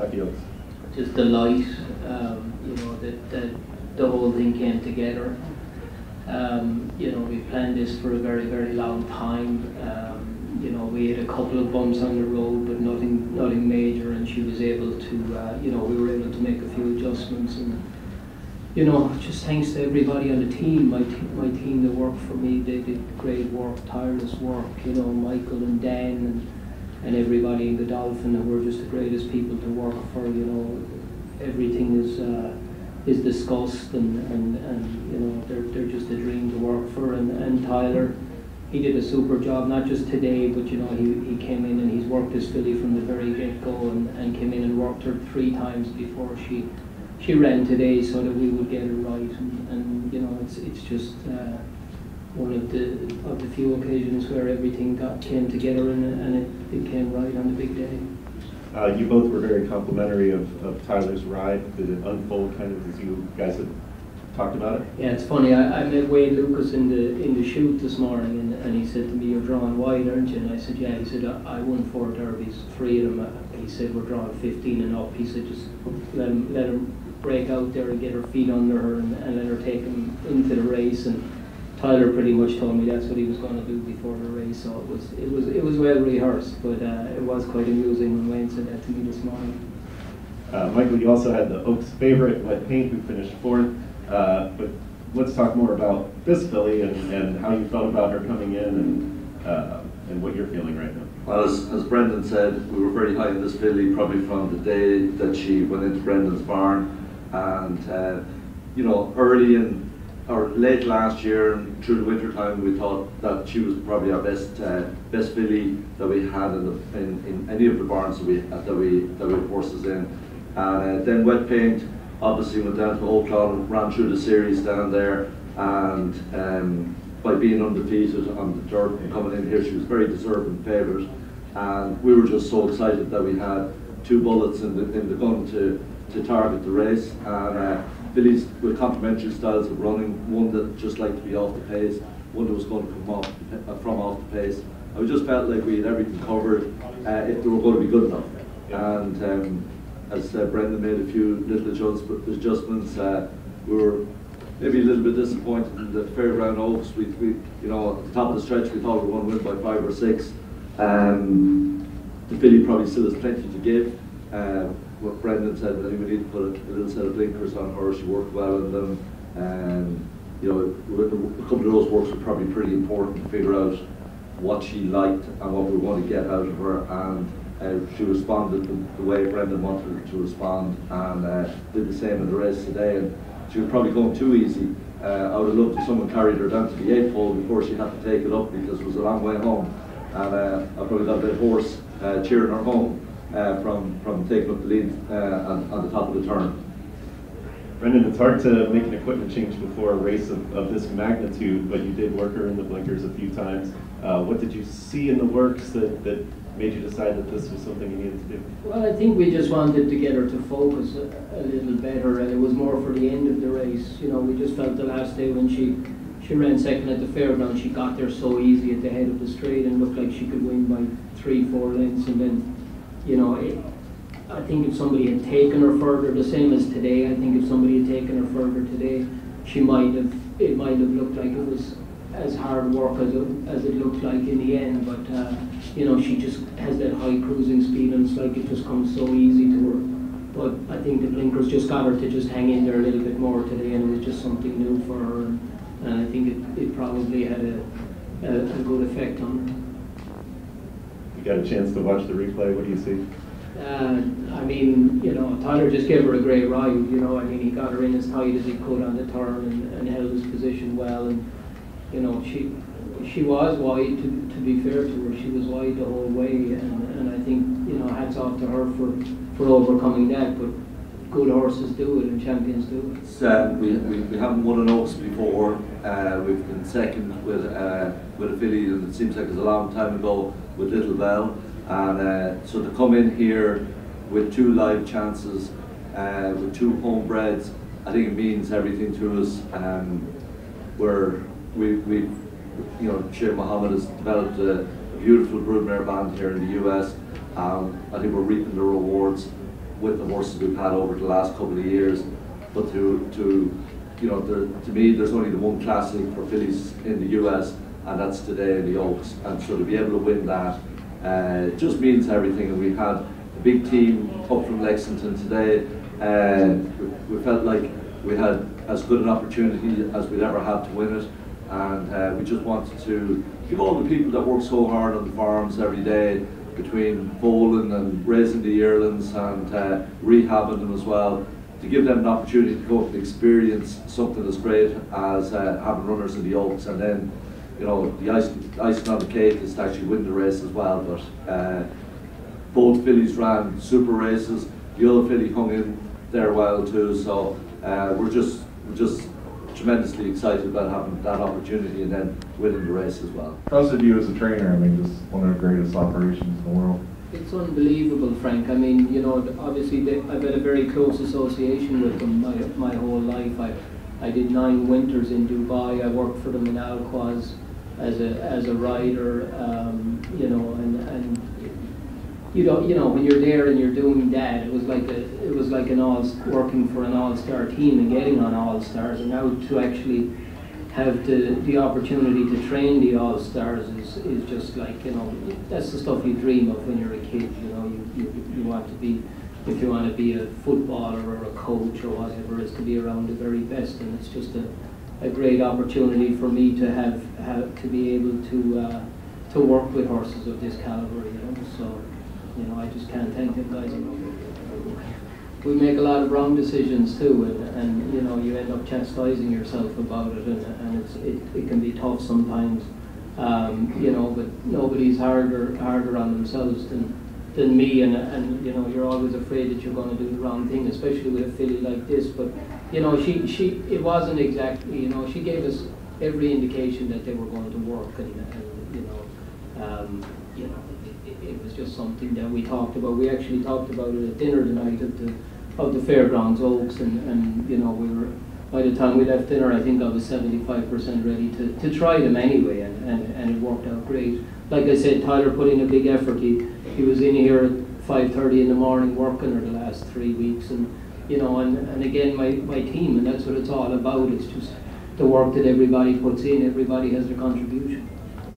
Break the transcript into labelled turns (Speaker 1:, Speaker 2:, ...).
Speaker 1: Happy Oaks.
Speaker 2: Just delight, you know, that the whole thing came together. You know, we planned this for a very, very long time. You know, we had a couple of bumps on the road, but nothing major, and she was able to, you know, we were able to make a few adjustments, and you know, just thanks to everybody on the team, my team that worked for me, they did great work, tireless work, you know, Michael and Dan and everybody in Godolphin, and we're just the greatest people to work for, you know. Everything is discussed, and you know, they're just a dream to work for, and Tyler, he did a super job, not just today, but you know, he came in and he's worked this filly from the very get-go, and came in and worked her 3 times before she ran today, so that we would get it right, and you know, it's just one of the few occasions where everything came together, and it came right on the big day.
Speaker 1: You both were very complimentary of Tyler's ride. Did it unfold kind of as you guys had talked about it?
Speaker 2: Yeah, it's funny. I met Wayne Lucas in the shoot this morning, and he said to me, "You're drawing wide, aren't you?" And I said, "Yeah." He said, "I won 4 derbies, 3 of them." He said, "We're drawing 15 and up." He said, "Just let him break out there and get her feet under her, and let her take him into the race." And Tyler pretty much told me that's what he was going to do before the race, so it was well rehearsed, but it was quite amusing when Wayne said that to me this morning.
Speaker 1: Michael, you also had the Oaks favorite, Wet Paint, who finished 4th. But let's talk more about this filly and how you felt about her coming in, and what you're feeling right now.
Speaker 3: Well, as Brendan said, we were very high on this filly probably from the day that she went into Brendan's barn, and you know, early in or late last year and through the winter time, we thought that she was probably our best filly that we had in any of the barns that we had horses in. And then Wet Paint obviously went down to Old Cloud and ran through the series down there, and by being undefeated on the dirt and coming in here, she was very deserving favourite, and we were just so excited that we had 2 bullets in the gun to target the race, and fillies with complementary styles of running, one that just liked to be off the pace, one that was going to come off the pace. I just felt like we had everything covered if they were going to be good enough. And as Brendan made a few little adjustments, we were maybe a little bit disappointed in the Fairground Oaks. We you know, at the top of the stretch, we thought we were going to win by 5 or 6. The filly probably still has plenty to give. What Brendan said, I think we need to put a little set of blinkers on her. She worked well in them. You know, a couple of those works were probably pretty important to figure out what she liked and what we want to get out of her. And she responded the way Brendan wanted her to respond, and did the same in the race today. And she was probably going too easy. I would have loved if someone carried her down to the 8th hole before she had to take it up, because it was a long way home. And I probably got a bit hoarse cheering her home from taking up the lead on the top of the turn.
Speaker 1: Brendan, it's hard to make an equipment change before a race of this magnitude, but you did work her in the blinkers a few times. What did you see in the works that made you decide that this was something you needed to do?
Speaker 2: Well, I think we just wanted to get her to focus a little better, and it was more for the end of the race. You know, we just felt the last day when she ran second at the Fairground, she got there so easy at the head of the straight and looked like she could win by 3-4 lengths, and then, you know, I think if somebody had taken her further, the same as today, I think if somebody had taken her further today, it might have looked like it was as hard work as it looked like in the end, but you know, she just has that high cruising speed, and it's like it just comes so easy to her. But I think the blinkers just got her to just hang in there a little bit more today, and it was just something new for her, and I think it probably had a good effect on her.
Speaker 1: You got a chance to watch the replay. What do you see?
Speaker 2: I mean, you know, Tyler just gave her a great ride. You know, I mean, he got her in as tight as he could on the turn, and held his position well, and you know, she was wide, to be fair to her. She was wide the whole way, and I think, you know, hats off to her for overcoming that, but good horses do it and champions do it.
Speaker 3: We haven't won an Oaks before. We've been second with a filly, and it seems like it's a long time ago, with Little Bell, and so to come in here with 2 live chances, with 2 homebreds, I think it means everything to us. We you know, Sheikh Mohammed has developed a beautiful broodmare band here in the US. I think we're reaping the rewards. with the horses we've had over the last couple of years. But to you know, to me, there's only the one classic for fillies in the US, and that's today in the Oaks. And so to be able to win that just means everything. And we had a big team up from Lexington today. We felt like we had as good an opportunity as we'd ever had to win it, and we just wanted to give all the people that work so hard on the farms every day, between foaling and raising the yearlings and rehabbing them as well, to give them an opportunity to go up and experience something as great as having runners in the Oaks. And then, you know, the icing on the cake is to actually win the race as well. But both fillies ran super races. The other filly hung in there well too. So we're just tremendously excited about having that opportunity and then winning the race as well.
Speaker 4: How's it you as a trainer? I mean, just one of the greatest operations in the world.
Speaker 2: It's unbelievable, Frank. I mean, you know, obviously I've had a very close association with them my whole life. I did 9 winters in Dubai. I worked for them in Al-Quaz as a rider, you know, and you know when you're there and you're doing that, it was like working for an all-star team and getting on all-stars, and now to actually have the opportunity to train the all-stars is just like, you know, that's the stuff you dream of when you're a kid. You know, you want to be, if you want to be a footballer or a coach or whatever, is to be around the very best, and it's just a great opportunity for me to have to be able to work with horses of this caliber. You know, so you know, I just can't thank them guys enough. We make a lot of wrong decisions too, and you know, you end up chastising yourself about it, and it can be tough sometimes, you know. But nobody's harder on themselves than me, and you know, you're always afraid that you're going to do the wrong thing, especially with a filly like this. But you know, it wasn't exactly, you know, she gave us every indication that they were going to work, and you know, it was just something that we talked about. We actually talked about it at dinner tonight of the Fairgrounds Oaks, and you know, we were, by the time we left dinner, I think I was 75% ready to try them anyway, and it worked out great. Like I said, Tyler put in a big effort. He was in here at 5:30 in the morning working her the last 3 weeks, and you know, and again, my team, and that's what it's all about. It's just the work that everybody puts in. Everybody has their contribution.